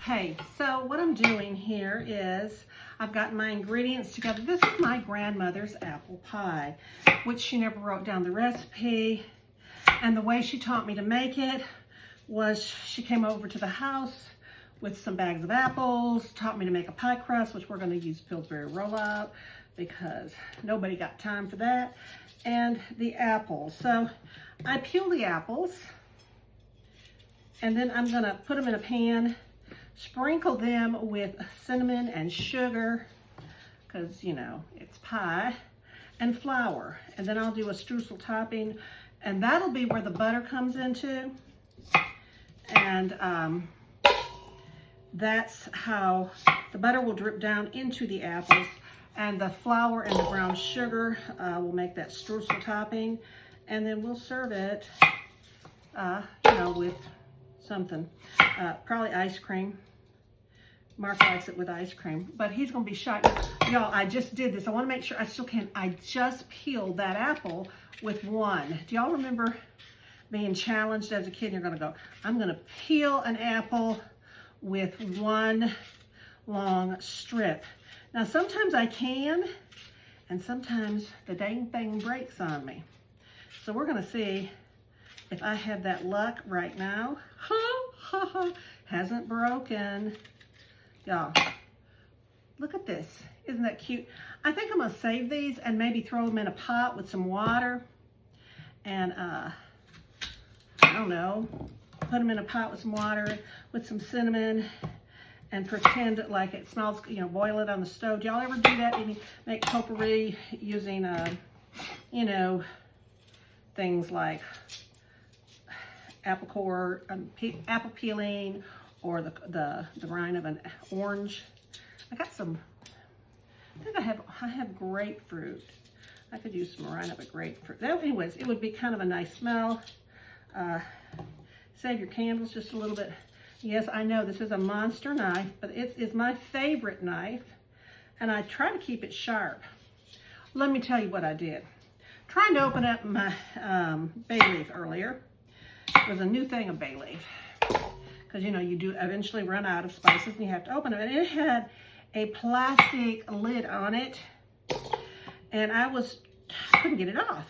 Okay, so what I'm doing here is I've got my ingredients together. This is my grandmother's apple pie, which she never wrote down the recipe. And the way she taught me to make it was she came over to the house with some bags of apples, taught me to make a pie crust, which we're going to use Pillsbury rollout because nobody got time for that, and the apples. So I peel the apples, and then I'm going to put them in a pan, sprinkle them with cinnamon and sugar, because, you know, it's pie, and flour. And then I'll do a streusel topping, and that'll be where the butter comes into. And that's how the butter will drip down into the apples, and the flour and the brown sugar will make that streusel topping. And then we'll serve it, you know, with something, probably ice cream. Mark likes it with ice cream, but he's gonna be shy. Y'all, I just did this. I wanna make sure I still can. I just peeled that apple with one. Do y'all remember being challenged as a kid? You're gonna go, I'm gonna peel an apple with one long strip. Now, sometimes I can, and sometimes the dang thing breaks on me. So we're gonna see if I have that luck right now. Hasn't broken. Y'all, look at this. Isn't that cute? I think I'm gonna save these and maybe throw them in a pot with some water. And I don't know, put them in a pot with some water, with some cinnamon, and pretend like it smells, you know, boil it on the stove. Do y'all ever do that? Maybe make potpourri using, you know, things like apple core, apple peeling, or the rind of an orange. I got some, I think I have grapefruit. I could use some rind of a grapefruit. Anyways, it would be kind of a nice smell. Save your candles just a little bit. Yes, I know this is a monster knife, but it is my favorite knife, and I try to keep it sharp. Let me tell you what I did. Trying to open up my bay leaf earlier. It was a new thing of bay leaf, because you know you do eventually run out of spices and you have to open it. And it had a plastic lid on it, and I couldn't get it off.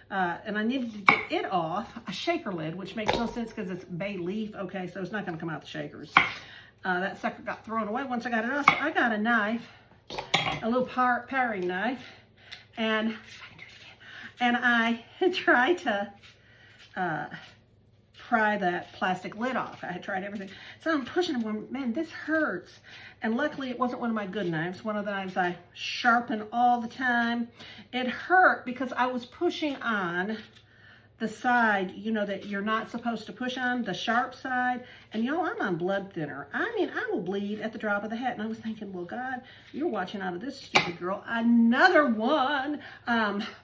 And I needed to get it off, a shaker lid, which makes no sense because it's bay leaf, okay, so it's not gonna come out the shakers. That sucker got thrown away once I got it off, so I got a knife, a little paring knife, and I tried to pry that plastic lid off. I had tried everything. So I'm pushing it, going, man, this hurts. And luckily it wasn't one of my good knives, one of the knives I sharpen all the time. It hurt because I was pushing on the side, you know, that you're not supposed to push on, the sharp side. And y'all, I'm on blood thinner. I mean, I will bleed at the drop of the hat. And I was thinking, well, God, you're watching out of this stupid girl. Another one,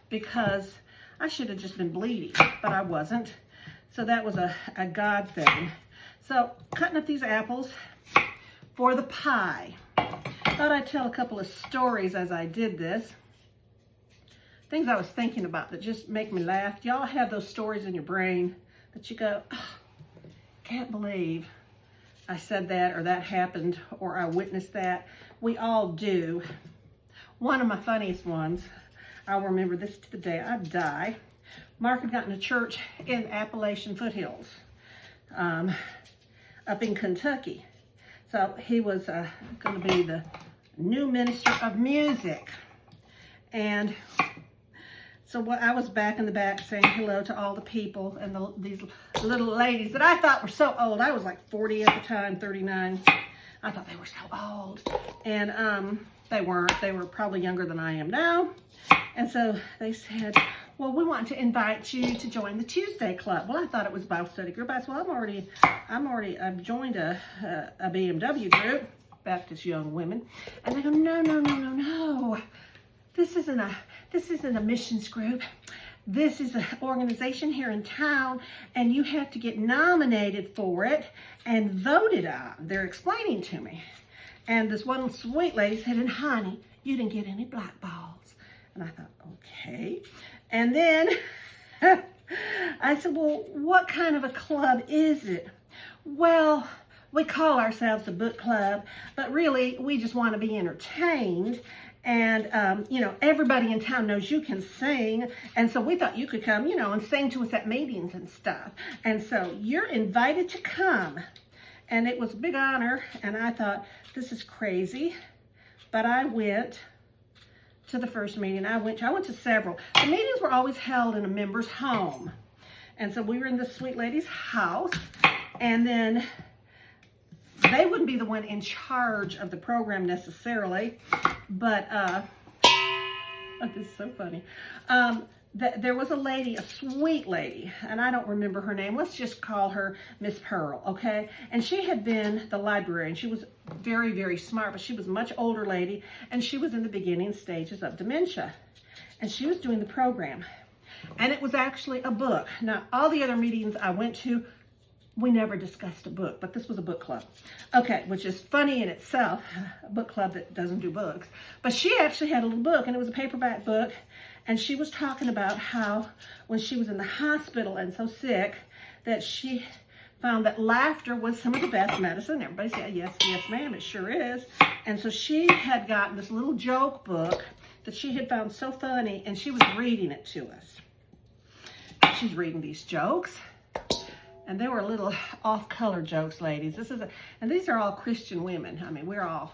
because I should have just been bleeding, but I wasn't. So that was a God thing. So cutting up these apples for the pie. Thought I'd tell a couple of stories as I did this. Things I was thinking about that just make me laugh. Y'all have those stories in your brain that you go, oh, can't believe I said that, or that happened, or I witnessed that. We all do. One of my funniest ones, I'll remember this to the day I die. Mark had gotten a church in Appalachian foothills, up in Kentucky. So he was going to be the new minister of music. And so I was back in the back saying hello to all the people and these little ladies that I thought were so old. I was like 40 at the time, 39. I thought they were so old. And they weren't. They were probably younger than I am now. And so they said, well, we want to invite you to join the Tuesday Club. Well, I thought it was Bible study group. I said, well, I've joined a BMW group, Baptist Young Women. And they go, no. This isn't a missions group. This is an organization here in town, and you have to get nominated for it and voted on. They're explaining to me. And this one sweet lady said, and honey, you didn't get any black balls. And I thought, okay. And then I said, well, what kind of a club is it? Well, we call ourselves a book club, but really we just want to be entertained. And, you know, everybody in town knows you can sing. And so we thought you could come, you know, and sing to us at meetings and stuff. And so you're invited to come. And it was a big honor. And I thought, this is crazy. But I went to the first meeting. I went to several. The meetings were always held in a member's home. And so we were in this sweet lady's house. And then they wouldn't be the one in charge of the program necessarily, but this is so funny. There was a lady, a sweet lady, and I don't remember her name. Let's just call her Miss Pearl, okay? And she had been the librarian. She was very, very smart, but she was a much older lady, and she was in the beginning stages of dementia. And she was doing the program. And it was actually a book. Now, all the other meetings I went to, we never discussed a book, but this was a book club. Okay, which is funny in itself, a book club that doesn't do books. But she actually had a little book, and it was a paperback book, and she was talking about how when she was in the hospital and so sick that she found that laughter was some of the best medicine. Everybody said, yes, yes, ma'am, it sure is. And so she had gotten this little joke book that she had found so funny, and she was reading it to us. She's reading these jokes. And they were little off-color jokes, ladies. And these are all Christian women. I mean, we're all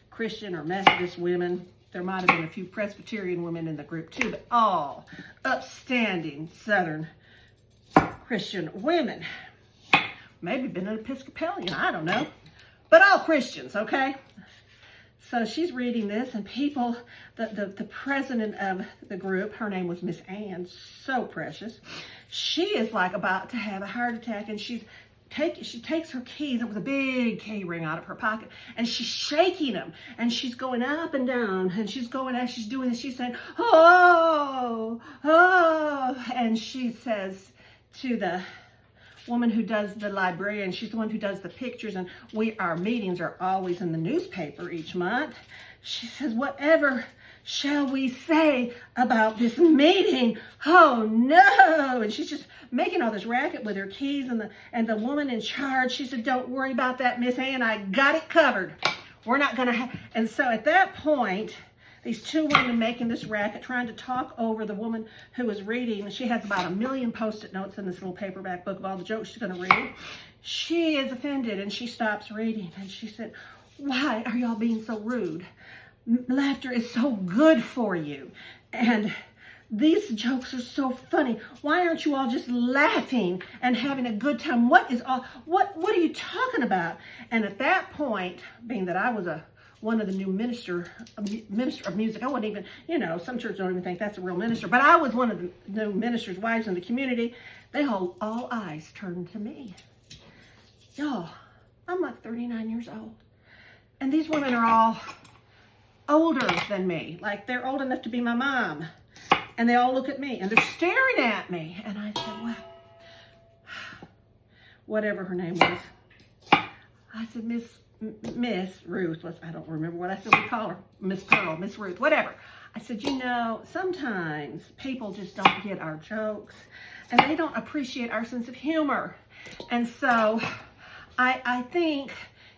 Christian or Methodist women. There might have been a few Presbyterian women in the group too, but all upstanding Southern Christian women. Maybe been an Episcopalian, I don't know. But all Christians, okay? So she's reading this, and people, the president of the group, her name was Miss Ann, so precious. She is like about to have a heart attack, and she takes her keys. It was a big key ring out of her pocket, and she's shaking them, and she's going up and down, and she's going as she's doing this. She's saying, "Oh, oh," and she says to the woman who does the librarian, she's the one who does the pictures, and our meetings are always in the newspaper each month. She says, "Whatever shall we say about this meeting? Oh no!" And she's just making all this racket with her keys, and the woman in charge, she said, "Don't worry about that, Miss Ann. I got it covered. We're not gonna have." And so at that point, these two women making this racket, trying to talk over the woman who was reading. She has about 1 million Post-it notes in this little paperback book of all the jokes she's going to read. She is offended, and she stops reading. And she said, "Why are y'all being so rude? Laughter is so good for you. And these jokes are so funny. Why aren't you all just laughing and having a good time? What are you talking about?" And at that point, being that I was one of the new minister of music. I wouldn't even, you know, some churches don't even think that's a real minister, but I was one of the new ministers' wives in the community. They all eyes turned to me. Y'all, I'm like 39 years old. And these women are all older than me. Like they're old enough to be my mom. And they all look at me and they're staring at me. And I said, well, whatever her name was. I said, Miss Ruth, I don't remember what I said, we call her, Miss Pearl, Miss Ruth, whatever. I said, you know, sometimes people just don't get our jokes and they don't appreciate our sense of humor. And so I think,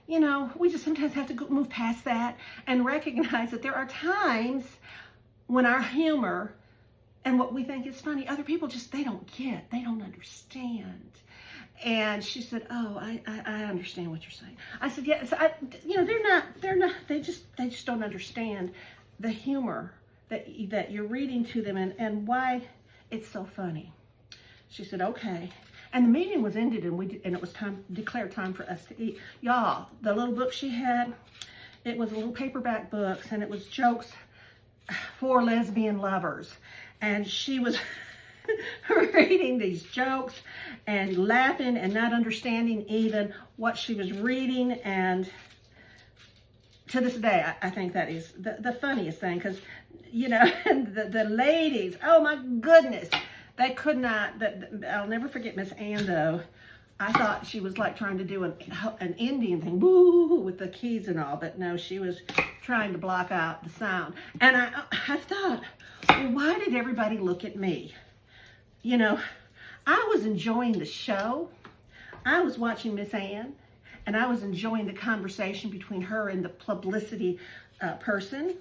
you know, we just sometimes have to move past that and recognize that there are times when our humor and what we think is funny, other people just, they don't get, they don't understand. And she said, "Oh, I understand what you're saying." I said, "Yes, you know, they're not, they just don't understand the humor that you're reading to them and why it's so funny." She said, "Okay." And the meeting was ended, and it was declared time for us to eat. Y'all, the little book she had, it was a little paperback book, and it was jokes for lesbian lovers. And she was reading these jokes and laughing and not understanding even what she was reading. And to this day, I think that is the funniest thing, because, you know, the ladies, oh my goodness, they could not, I'll never forget Miss Ann, though. I thought she was like trying to do an Indian thing, woo, with the keys and all, but no, she was trying to block out the sound. And I thought, well, why did everybody look at me? You know, I was enjoying the show. I was watching Miss Ann, and I was enjoying the conversation between her and the publicity person,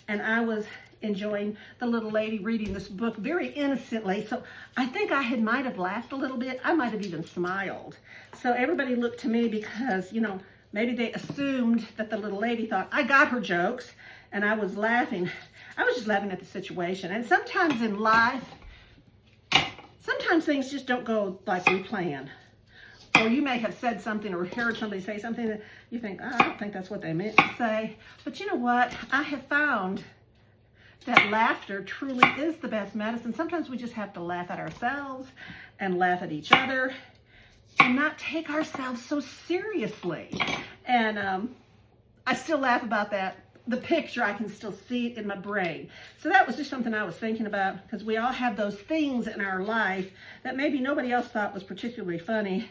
and I was enjoying the little lady reading this book very innocently. So I think might have laughed a little bit. I might have even smiled. So everybody looked to me because, you know, maybe they assumed that the little lady thought I got her jokes, and I was laughing. I was just laughing at the situation. And sometimes in life, sometimes things just don't go like we plan. Or you may have said something or heard somebody say something that you think, oh, I don't think that's what they meant to say. But you know what? I have found that laughter truly is the best medicine. Sometimes we just have to laugh at ourselves and laugh at each other and not take ourselves so seriously. And I still laugh about that. The picture, I can still see it in my brain. So that was just something I was thinking about, because we all have those things in our life that maybe nobody else thought was particularly funny,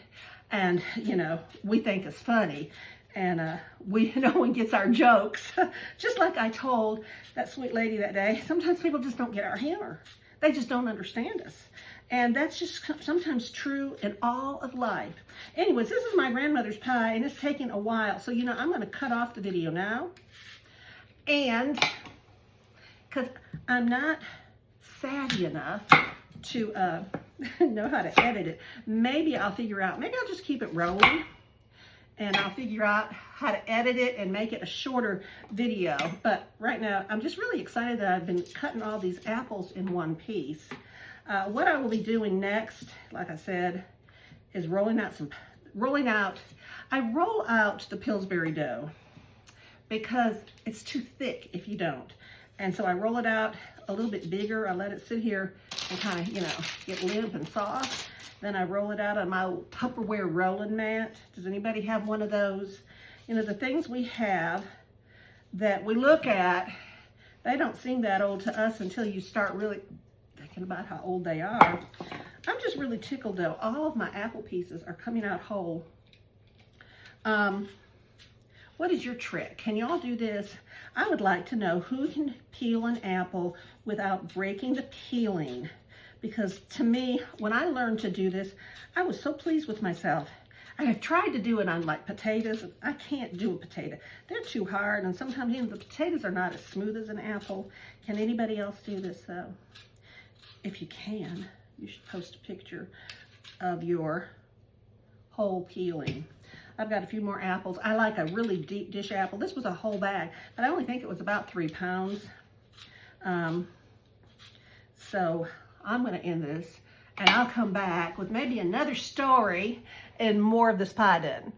and you know, we think is funny, and no one gets our jokes. Just like I told that sweet lady that day, sometimes people just don't get our humor. They just don't understand us. And that's just sometimes true in all of life. Anyways, this is my grandmother's pie, and it's taking a while. So, you know, I'm going to cut off the video now. And because I'm not savvy enough to know how to edit it, maybe I'll just keep it rolling, and I'll figure out how to edit it and make it a shorter video. But right now, I'm just really excited that I've been cutting all these apples in one piece. What I will be doing next, like I said, is I roll out the Pillsbury dough, because it's too thick if you don't. And so I roll it out a little bit bigger. I let it sit here and kind of, you know, get limp and soft. Then I roll it out on my Tupperware rolling mat. Does anybody have one of those? You know, the things we have that we look at, they don't seem that old to us until you start really thinking about how old they are. I'm just really tickled though. All of my apple pieces are coming out whole. What is your trick? Can y'all do this? I would like to know who can peel an apple without breaking the peeling. Because to me, when I learned to do this, I was so pleased with myself. I have tried to do it on like potatoes. I can't do a potato. They're too hard, and sometimes even the potatoes are not as smooth as an apple. Can anybody else do this though? If you can, you should post a picture of your whole peeling. I've got a few more apples. I like a really deep dish apple. This was a whole bag, but I only think it was about 3 pounds. So I'm going to end this, and I'll come back with maybe another story and more of this pie done.